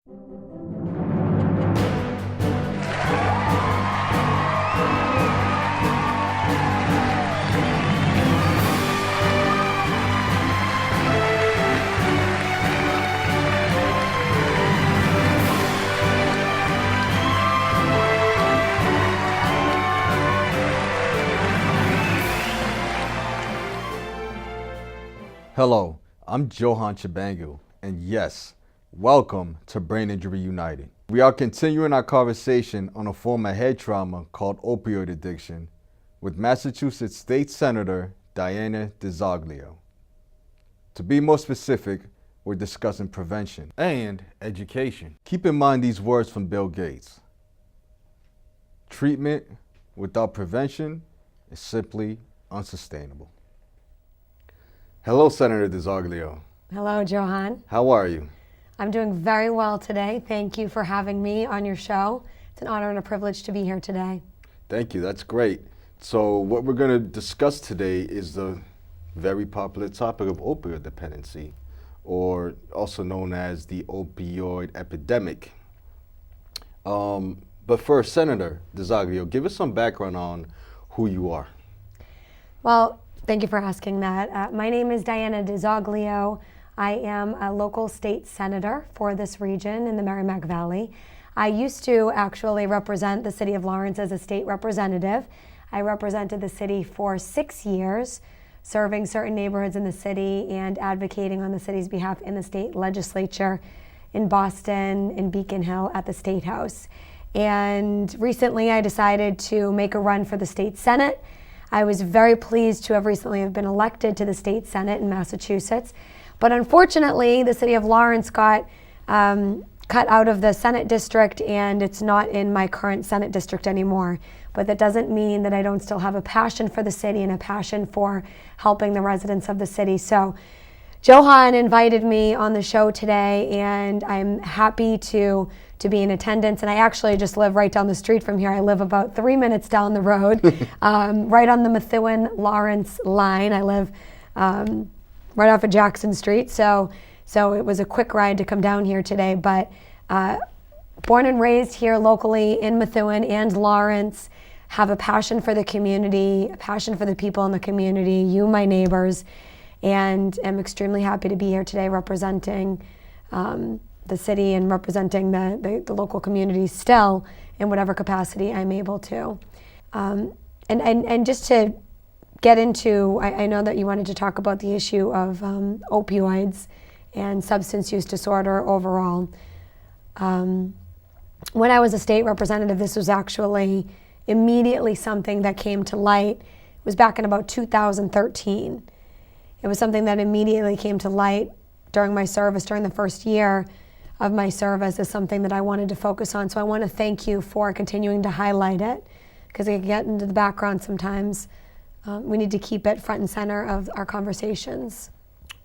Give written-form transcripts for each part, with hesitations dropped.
Hello, I'm Johan Chabangu, and yes, welcome to Brain Injury United. We are continuing our conversation on a form of head trauma called opioid addiction with Massachusetts State Senator Diana Dizoglio. To be more specific, we're discussing prevention and education. Keep in mind these words from Bill Gates. Treatment without prevention is simply unsustainable. Hello, Senator Dizoglio. Hello, Johan. How are you? I'm doing very well today. Thank you for having me on your show. It's an honor and a privilege to be here today. Thank you. That's great. So what we're going to discuss today is the very popular topic of opioid dependency, or also known as the opioid epidemic. But first, Senator Dizoglio, give us some background on who you are. Well, thank you for asking that. My name is Diana Dizoglio. I am a local state senator for this region in the Merrimack Valley. I used to actually represent the city of Lawrence as a state representative. I represented the city for 6 years, serving certain neighborhoods in the city and advocating on the city's behalf in the state legislature in Boston, in Beacon Hill, at the State House. And recently I decided to make a run for the state Senate. I was very pleased to have recently been elected to the state Senate in Massachusetts. But unfortunately, the city of Lawrence got cut out of the Senate district, and it's not in my current Senate district anymore. But that doesn't mean that I don't still have a passion for the city and a passion for helping the residents of the city. So Johan invited me on the show today, and I'm happy to be in attendance. And I actually just live right down the street from here. I live about 3 minutes down the road, right on the Methuen-Lawrence line. I live right off of Jackson Street. So it was a quick ride to come down here today. But born and raised here locally in Methuen and Lawrence, have a passion for the community, a passion for the people in the community, you, my neighbors, and am extremely happy to be here today representing the city and representing the local community still in whatever capacity I'm able to. And just to get into, I know that you wanted to talk about the issue of opioids and substance use disorder overall. When I was a state representative, this was actually immediately something that came to light. It was back in about 2013. It was something that immediately came to light during my service, during the first year of my service, as something that I wanted to focus on. So I want to thank you for continuing to highlight it, because it can get into the background sometimes. We need to keep it front and center of our conversations.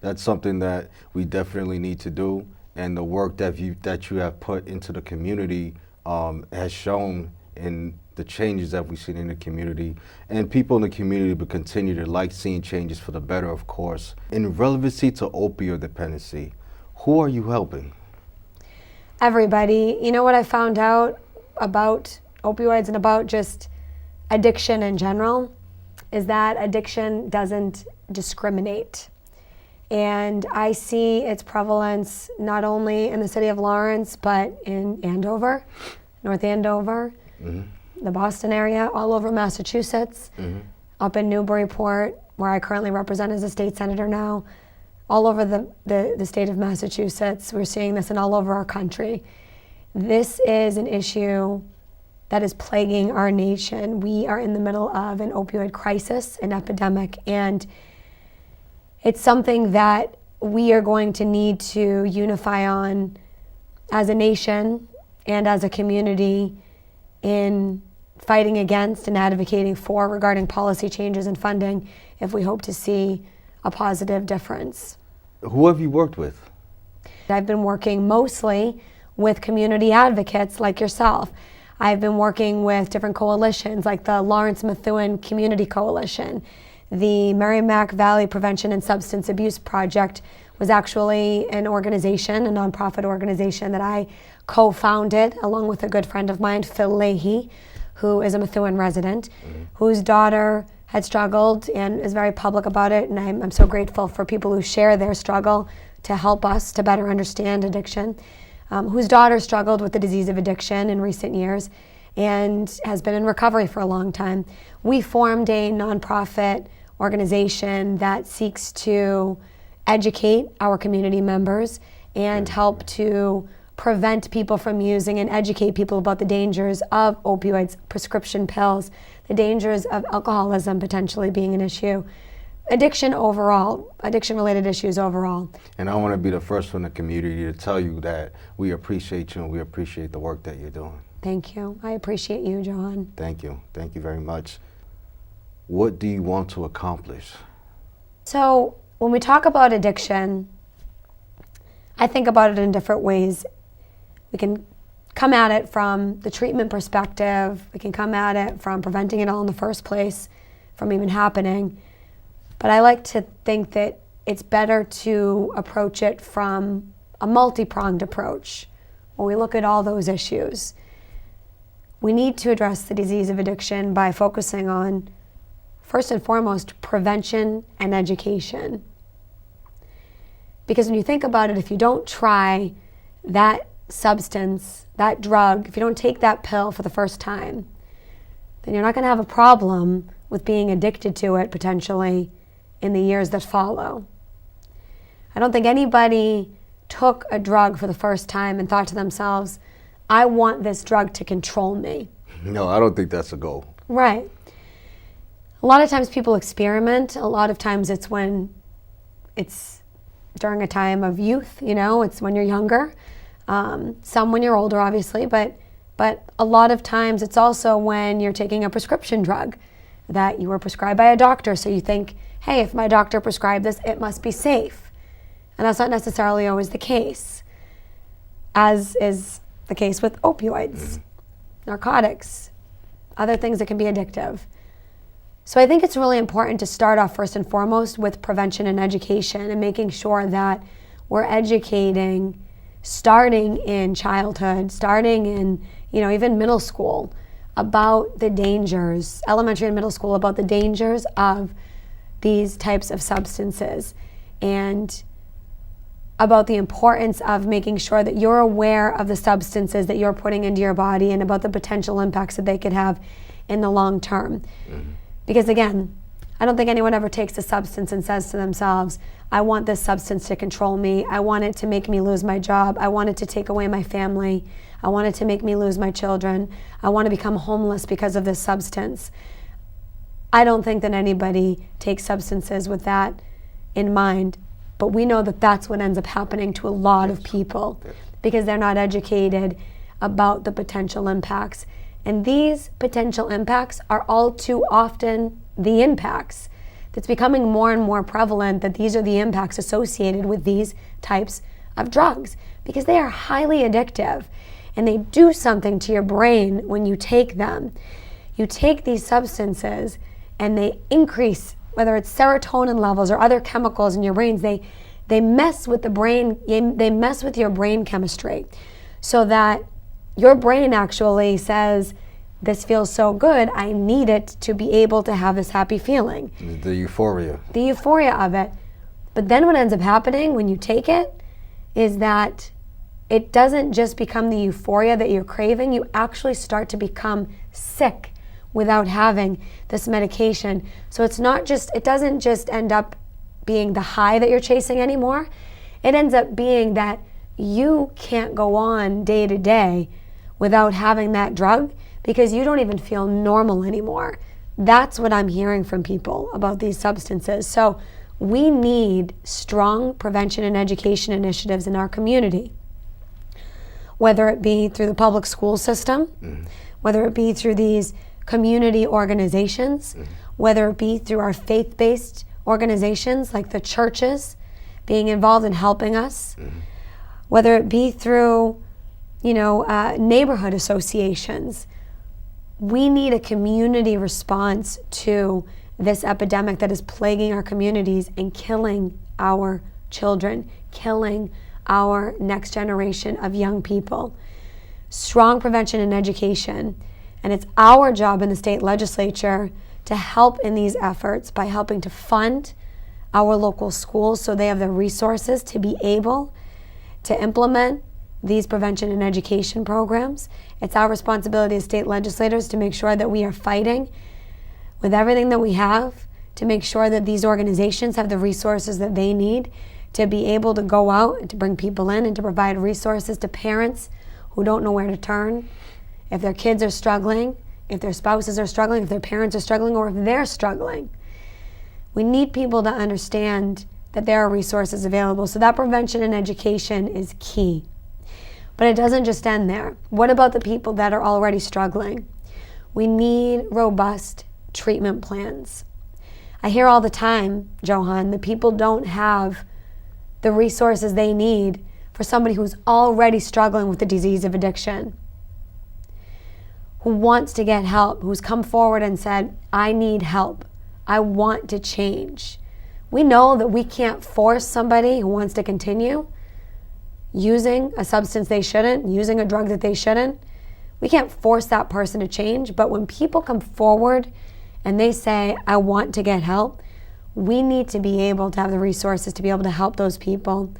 That's something that we definitely need to do, and the work that you have put into the community has shown in the changes that we've seen in the community, and people in the community will continue to like seeing changes for the better, of course. In relevancy to opioid dependency, who are you helping? Everybody. You know what I found out about opioids and about just addiction in general is that addiction doesn't discriminate. And I see its prevalence not only in the city of Lawrence, but in Andover, North Andover, the Boston area, all over Massachusetts, up in Newburyport, where I currently represent as a state senator now, all over the state of Massachusetts. We're seeing this, and all over our country. This is an issue that is plaguing our nation. We are in the middle of an opioid crisis, an epidemic, and it's something that we are going to need to unify on as a nation and as a community in fighting against and advocating for regarding policy changes and funding if we hope to see a positive difference. Who have you worked with? I've been working mostly with community advocates like yourself. I've been working with different coalitions like the Lawrence Methuen Community Coalition, the Merrimack Valley Prevention and Substance Abuse Project, was actually an organization, a nonprofit organization that I co-founded along with a good friend of mine, Phil Leahy, who is a Methuen resident, whose daughter had struggled and is very public about it. And I'm so grateful for people who share their struggle to help us to better understand addiction, whose daughter struggled with the disease of addiction in recent years and has been in recovery for a long time. We formed a nonprofit organization that seeks to educate our community members and help to prevent people from using and educate people about the dangers of opioids, prescription pills, the dangers of alcoholism potentially being an issue, addiction overall, addiction-related issues overall. And I want to be the first one in the community to tell you that we appreciate you and we appreciate the work that you're doing. Thank you. I appreciate you, Johan. Thank you. Thank you very much. What do you want to accomplish? So when we talk about addiction, I think about it in different ways. We can come at it from the treatment perspective. We can come at it from preventing it all in the first place from even happening. But I like to think that it's better to approach it from a multi-pronged approach. When we look at all those issues, we need to address the disease of addiction by focusing on, first and foremost, prevention and education. Because when you think about it, if you don't try that substance, that drug, if you don't take that pill for the first time, then you're not going to have a problem with being addicted to it potentially in the years that follow. I don't think anybody took a drug for the first time and thought to themselves, I want this drug to control me. No, I don't think that's a goal. Right. A lot of times people experiment. A lot of times it's when it's during a time of youth, it's when you're younger. Some when you're older, obviously, but a lot of times it's also when you're taking a prescription drug that you were prescribed by a doctor. So you think, hey, if my doctor prescribed this, it must be safe. And that's not necessarily always the case, as is the case with opioids, narcotics, other things that can be addictive. So I think it's really important to start off first and foremost with prevention and education and making sure that we're educating starting in childhood, starting in, even middle school about the dangers, elementary and middle school, about the dangers of these types of substances and about the importance of making sure that you're aware of the substances that you're putting into your body and about the potential impacts that they could have in the long term. Because again, I don't think anyone ever takes a substance and says to themselves, I want this substance to control me. I want it to make me lose my job. I want it to take away my family. I want it to make me lose my children. I want to become homeless because of this substance. I don't think that anybody takes substances with that in mind, but we know that that's what ends up happening to a lot of people because they're not educated about the potential impacts. And these potential impacts are all too often the impacts. It's becoming more and more prevalent that these are the impacts associated with these types of drugs because they are highly addictive and they do something to your brain when you take them. You take these substances and they increase, whether it's serotonin levels or other chemicals in your brains, they mess with the brain, they mess with your brain chemistry so that your brain actually says, this feels so good, I need it to be able to have this happy feeling. The euphoria. The euphoria of it. But then what ends up happening when you take it is that it doesn't just become the euphoria that you're craving, you actually start to become sick without having this medication. So it doesn't just end up being the high that you're chasing anymore. It ends up being that you can't go on day to day without having that drug because you don't even feel normal anymore. That's what I'm hearing from people about these substances. So we need strong prevention and education initiatives in our community, whether it be through the public school system, whether it be through these community organizations, whether it be through our faith-based organizations like the churches being involved in helping us, whether it be through neighborhood associations. We need a community response to this epidemic that is plaguing our communities and killing our children, killing our next generation of young people. Strong prevention and education. And it's our job in the state legislature to help in these efforts by helping to fund our local schools so they have the resources to be able to implement these prevention and education programs. It's our responsibility as state legislators to make sure that we are fighting with everything that we have to make sure that these organizations have the resources that they need to be able to go out and to bring people in and to provide resources to parents who don't know where to turn. If their kids are struggling, if their spouses are struggling, if their parents are struggling, or if they're struggling. We need people to understand that there are resources available. So that prevention and education is key. But it doesn't just end there. What about the people that are already struggling? We need robust treatment plans. I hear all the time, Johan, that people don't have the resources they need for somebody who's already struggling with the disease of addiction, who wants to get help, who's come forward and said, I need help. I want to change. We know that we can't force somebody who wants to continue using a substance they shouldn't, using a drug that they shouldn't. We can't force that person to change, but when people come forward and they say, I want to get help, we need to be able to have the resources to be able to help those people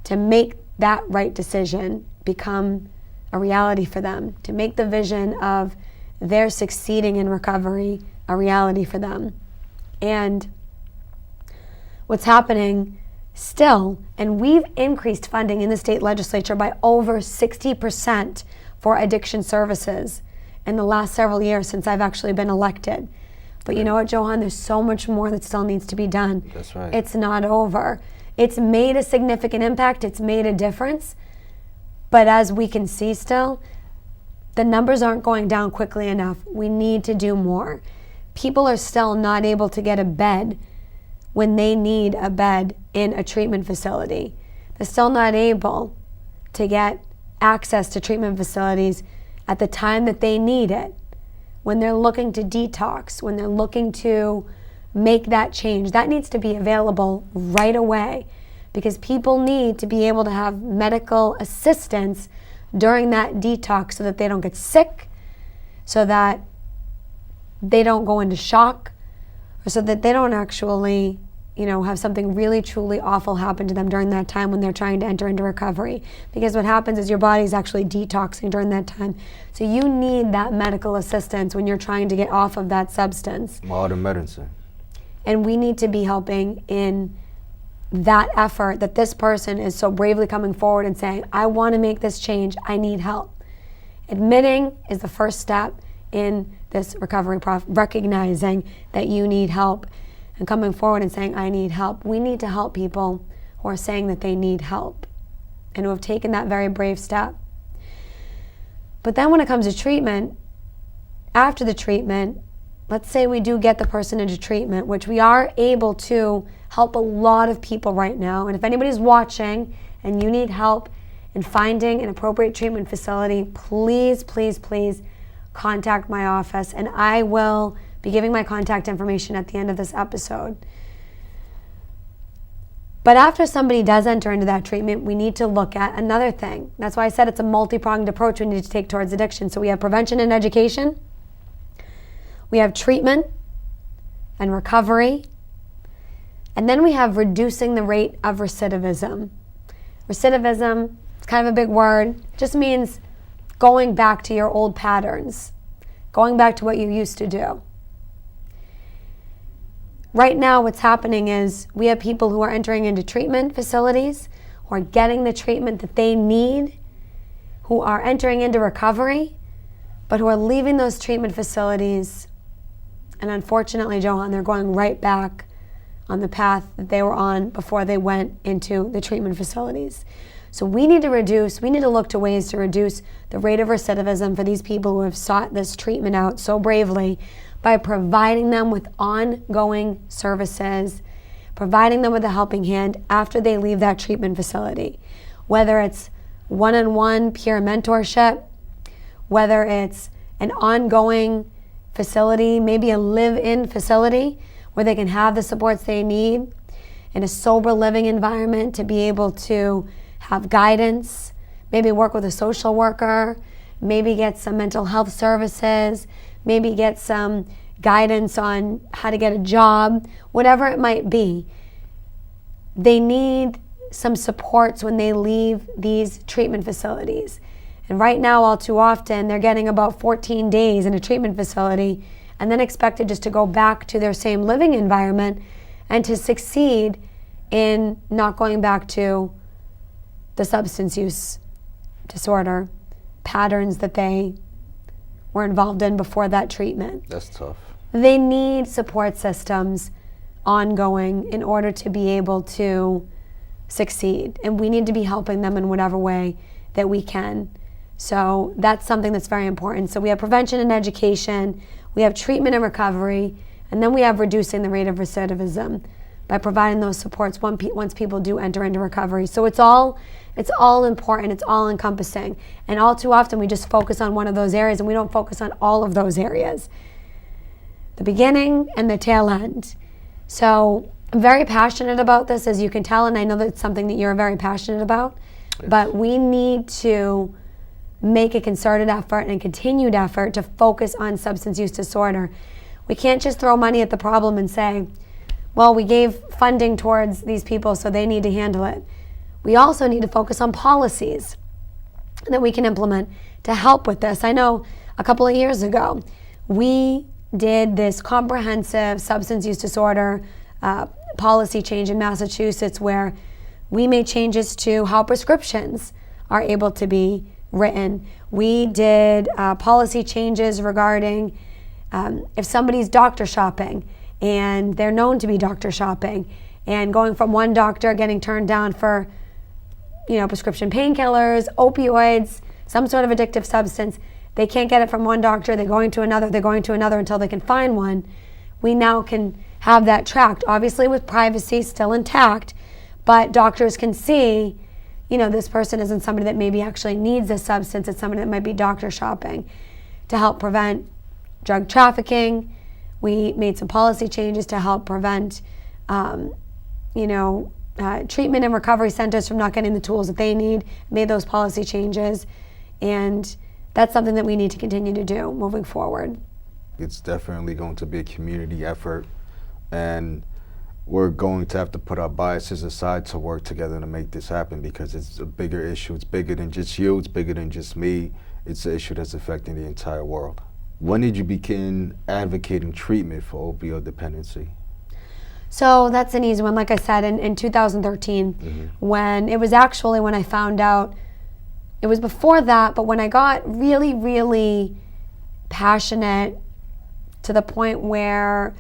to make that right decision become a reality for them, to make the vision of their succeeding in recovery a reality for them. And what's happening still, and we've increased funding in the state legislature by over 60% for addiction services in the last several years since I've actually been elected. But you know what, Johan, there's so much more that still needs to be done. That's right. It's not over. It's made a significant impact. It's made a difference. But as we can see still, the numbers aren't going down quickly enough. We need to do more. People are still not able to get a bed when they need a bed in a treatment facility. They're still not able to get access to treatment facilities at the time that they need it. When they're looking to detox, when they're looking to make that change, that needs to be available right away, because people need to be able to have medical assistance during that detox so that they don't get sick, so that they don't go into shock, or so that they don't actually, have something really truly awful happen to them during that time when they're trying to enter into recovery. Because what happens is your body's actually detoxing during that time. So you need that medical assistance when you're trying to get off of that substance. Modern medicine. And we need to be helping in that effort that this person is so bravely coming forward and saying, I want to make this change, I need help. Admitting is the first step in this recovery recognizing that you need help and coming forward and saying, I need help. We need to help people who are saying that they need help and who have taken that very brave step. But then when it comes to treatment, after the treatment, let's say we do get the person into treatment, which we are able to help a lot of people right now. And if anybody's watching and you need help in finding an appropriate treatment facility, please, please, please contact my office, and I will be giving my contact information at the end of this episode. But after somebody does enter into that treatment, we need to look at another thing. That's why I said it's a multi-pronged approach we need to take towards addiction. So we have prevention and education, we have treatment and recovery, and then we have reducing the rate of recidivism. Recidivism, it's kind of a big word, just means going back to your old patterns, going back to what you used to do. Right now, what's happening is we have people who are entering into treatment facilities, who are getting the treatment that they need, who are entering into recovery, but who are leaving those treatment facilities. And unfortunately, Johan, they're going right back on the path that they were on before they went into the treatment facilities. So we need to look to ways to reduce the rate of recidivism for these people who have sought this treatment out so bravely by providing them with ongoing services, providing them with a helping hand after they leave that treatment facility. Whether it's one-on-one peer mentorship, whether it's an ongoing facility, maybe a live-in facility where they can have the supports they need. in a sober living environment, to be able to have guidance, maybe work with a social worker, maybe get some mental health services, maybe get some guidance on how to get a job, whatever it might be. They need some supports when they leave these treatment facilities. And right now, all too often, they're getting about 14 days in a treatment facility and then expected just to go back to their same living environment and to succeed in not going back to the substance use disorder patterns that they were involved in before that treatment. That's tough. They need support systems ongoing in order to be able to succeed. And we need to be helping them in whatever way that we can. So that's something that's very important. So we have prevention and education, we have treatment and recovery, and then we have reducing the rate of recidivism by providing those supports once people do enter into recovery. So it's all important, it's all encompassing. And all too often we just focus on one of those areas and we don't focus on all of those areas. The beginning and the tail end. So I'm very passionate about this, as you can tell, and I know that it's something that you're very passionate about. Yes. But we need to make a concerted effort and a continued effort to focus on substance use disorder. We can't just throw money at the problem and say, well, we gave funding towards these people, so they need to handle it. We also need to focus on policies that we can implement to help with this. I know a couple of years ago, we did this comprehensive substance use disorder policy change in Massachusetts, where we made changes to how prescriptions are able to be written. We did policy changes regarding if somebody's doctor shopping and they're known to be doctor shopping and going from one doctor, getting turned down for prescription painkillers, opioids, some sort of addictive substance. They can't get it from one doctor, they're going to another until they can find one. We now can have that tracked, obviously with privacy still intact, but doctors can see, this person isn't somebody that maybe actually needs this substance, it's somebody that might be doctor shopping. To help prevent drug trafficking, we made some policy changes to help prevent, treatment and recovery centers from not getting the tools that they need, made those policy changes, and that's something that we need to continue to do moving forward. It's definitely going to be a community effort, and we're going to have to put our biases aside to work together to make this happen, because it's a bigger issue. It's bigger than just you, it's bigger than just me. It's an issue that's affecting the entire world. When did you begin advocating treatment for opioid dependency? So that's an easy one. Like I said, in 2013, when it was actually when I found out, it was before that, but when I got really, really passionate to the point where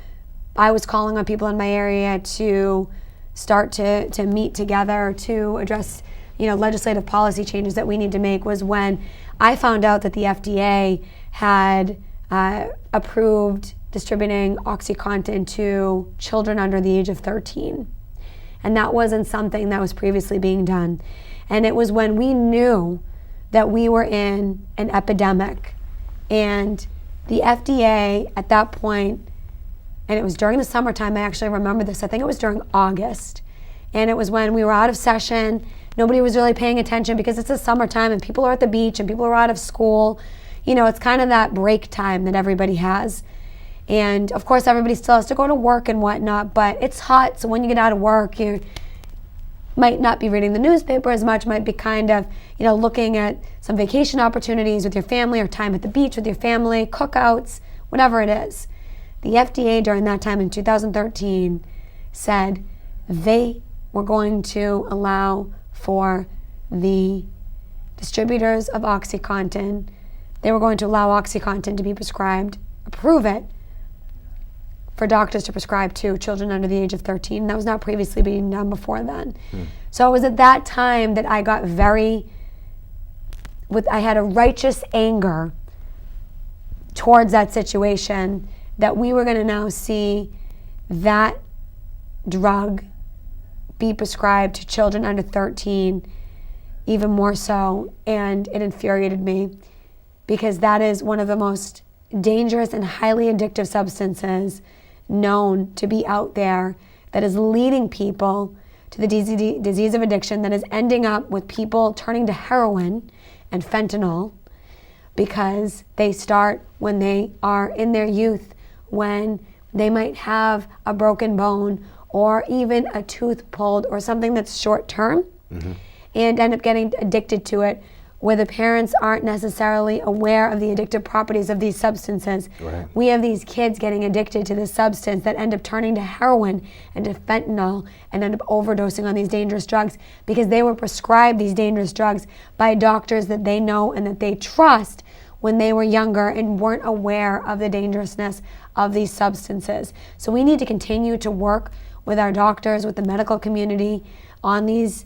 I was calling on people in my area to start to meet together to address, legislative policy changes that we need to make, was when I found out that the FDA had approved distributing OxyContin to children under the age of 13. And that wasn't something that was previously being done. And it was when we knew that we were in an epidemic. And the FDA at that point, and it was during the summertime, I actually remember this, I think it was during August. And it was when we were out of session, nobody was really paying attention because it's the summertime and people are at the beach and people are out of school. It's kind of that break time that everybody has. And of course, everybody still has to go to work and whatnot, but it's hot, so when you get out of work, you might not be reading the newspaper as much, might be kind of, looking at some vacation opportunities with your family or time at the beach with your family, cookouts, whatever it is. The FDA during that time in 2013 said they were going to allow for the distributors of OxyContin, they were going to allow OxyContin to be prescribed, approve it, for doctors to prescribe to children under the age of 13. That was not previously being done before then. So it was at that time that I got I had a righteous anger towards that situation, that we were going to now see that drug be prescribed to children under 13 even more so. And it infuriated me, because that is one of the most dangerous and highly addictive substances known to be out there that is leading people to the disease of addiction, that is ending up with people turning to heroin and fentanyl because they start when they are in their youth, when they might have a broken bone or even a tooth pulled or something that's short term, and end up getting addicted to it, where the parents aren't necessarily aware of the addictive properties of these substances. Right. We have these kids getting addicted to this substance that end up turning to heroin and to fentanyl and end up overdosing on these dangerous drugs because they were prescribed these dangerous drugs by doctors that they know and that they trust when they were younger and weren't aware of the dangerousness of these substances. So we need to continue to work with our doctors, with the medical community on these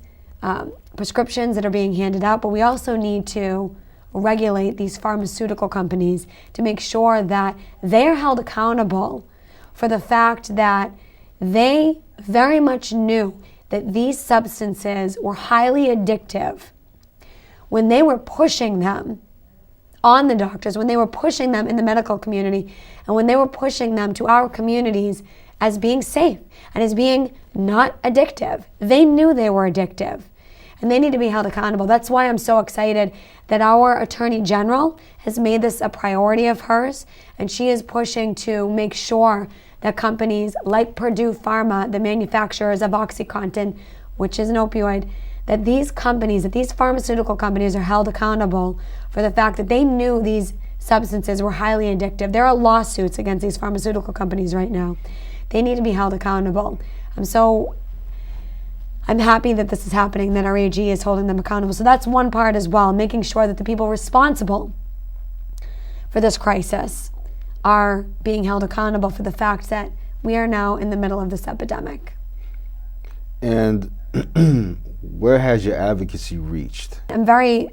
prescriptions that are being handed out, but we also need to regulate these pharmaceutical companies to make sure that they're held accountable for the fact that they very much knew that these substances were highly addictive when they were pushing them on the doctors, when they were pushing them in the medical community, and when they were pushing them to our communities as being safe and as being not addictive. They knew they were addictive, and they need to be held accountable. That's why I'm so excited that our Attorney General has made this a priority of hers, and she is pushing to make sure that companies like Purdue Pharma, the manufacturers of OxyContin, which is an opioid, that these companies, that these pharmaceutical companies are held accountable for the fact that they knew these substances were highly addictive. There are lawsuits against these pharmaceutical companies right now. They need to be held accountable. I'm happy that this is happening, that our AG is holding them accountable. So that's one part as well, making sure that the people responsible for this crisis are being held accountable for the fact that we are now in the middle of this epidemic. And where has your advocacy reached? I'm very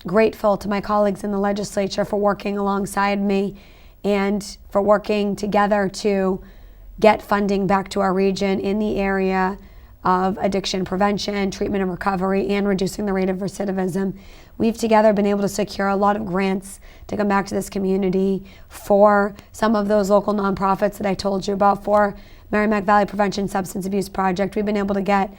grateful to my colleagues in the legislature for working alongside me and for working together to get funding back to our region in the area of addiction prevention, treatment and recovery, and reducing the rate of recidivism. We've together been able to secure a lot of grants to come back to this community for some of those local nonprofits that I told you about, for Merrimack Valley Prevention Substance Abuse Project. We've been able to get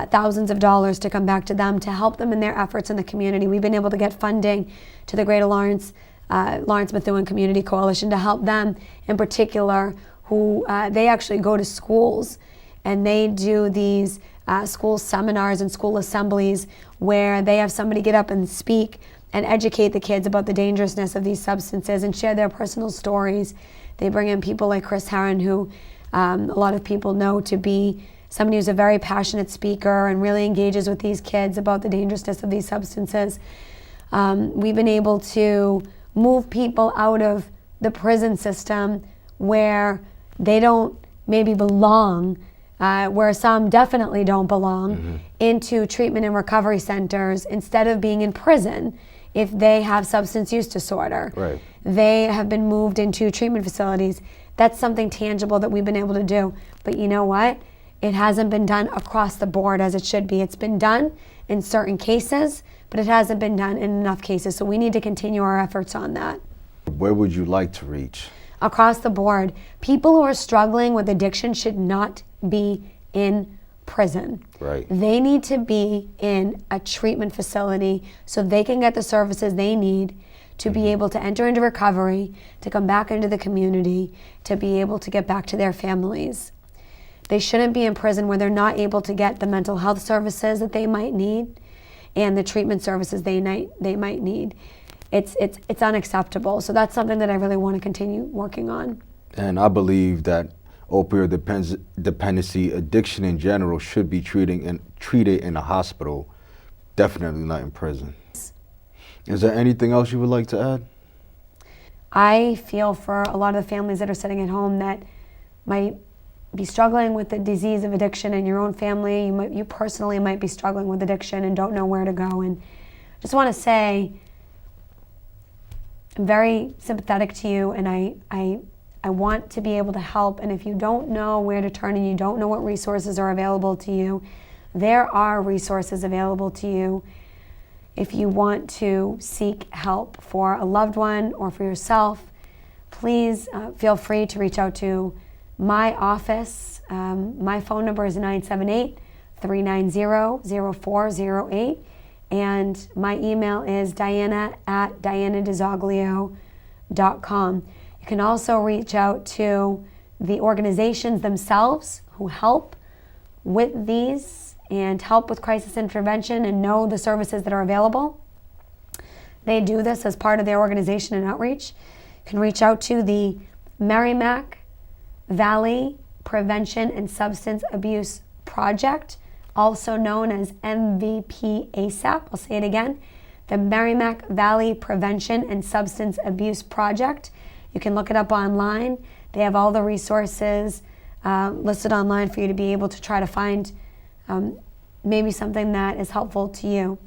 thousands of dollars to come back to them to help them in their efforts in the community. We've been able to get funding to the Greater Lawrence Methuen Community Coalition to help them in particular, who they actually go to schools and they do these school seminars and school assemblies where they have somebody get up and speak and educate the kids about the dangerousness of these substances and share their personal stories. They bring in people like Chris Herron, who a lot of people know to be somebody who's a very passionate speaker and really engages with these kids about the dangerousness of these substances. We've been able to move people out of the prison system where they don't maybe belong, where some definitely don't belong, into treatment and recovery centers instead of being in prison if they have substance use disorder. Right. They have been moved into treatment facilities. That's something tangible that we've been able to do. But you know what? It hasn't been done across the board as it should be. It's been done in certain cases, but it hasn't been done in enough cases. So we need to continue our efforts on that. Where would you like to reach? Across the board, people who are struggling with addiction should not be in prison. Right. They need to be in a treatment facility so they can get the services they need to be able to enter into recovery, to come back into the community, to be able to get back to their families. They shouldn't be in prison where they're not able to get the mental health services that they might need and the treatment services they might need. It's unacceptable. So that's something that I really want to continue working on. And I believe that opioid dependency, addiction in general, should be treated in a hospital, definitely not in prison. Is there anything else you would like to add? I feel for a lot of the families that are sitting at home that might be struggling with the disease of addiction in your own family. You personally might be struggling with addiction and don't know where to go. And I just want to say, I'm very sympathetic to you, and I want to be able to help. And if you don't know where to turn and you don't know what resources are available to you, there are resources available to you. If you want to seek help for a loved one or for yourself, please feel free to reach out to My office, my phone number is 978-390-0408, and my email is diana@dianadizoglio.com. You can also reach out to the organizations themselves who help with these and help with crisis intervention and know the services that are available. They do this as part of their organization and outreach. You can reach out to the Merrimack Valley Prevention and Substance Abuse Project, also known as MVP ASAP. I'll say it again. The Merrimack Valley Prevention and Substance Abuse Project. You can look it up online. They have all the resources listed online for you to be able to try to find maybe something that is helpful to you.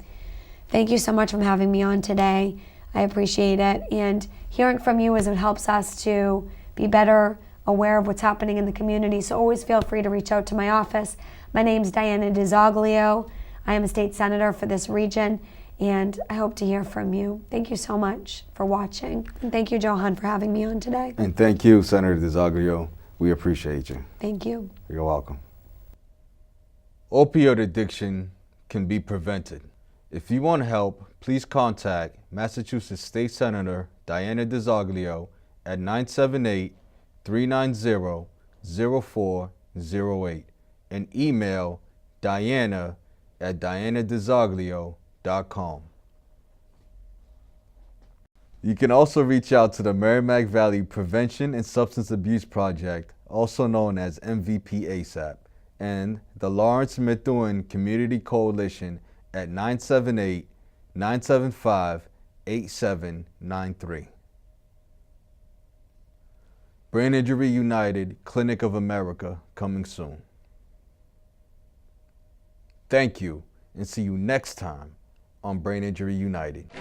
Thank you so much for having me on today. I appreciate it. And hearing from you it helps us to be better aware of what's happening in the community. So always feel free to reach out to my office. My name's Diana Dizoglio. I am a state senator for this region, and I hope to hear from you. Thank you so much for watching. And thank you, Johan, for having me on today. And thank you, Senator Dizoglio. We appreciate you. Thank you. You're welcome. Opioid addiction can be prevented. If you want help, please contact Massachusetts State Senator Diana Dizoglio at 978-390-0408 and email diana@dianadizoglio.com. You can also reach out to the Merrimack Valley Prevention and Substance Abuse Project, also known as MVP ASAP, and the Lawrence Methuen Community Coalition at 978-975-8793. Brain Injury United Clinic of America coming soon. Thank you, and see you next time on Brain Injury United.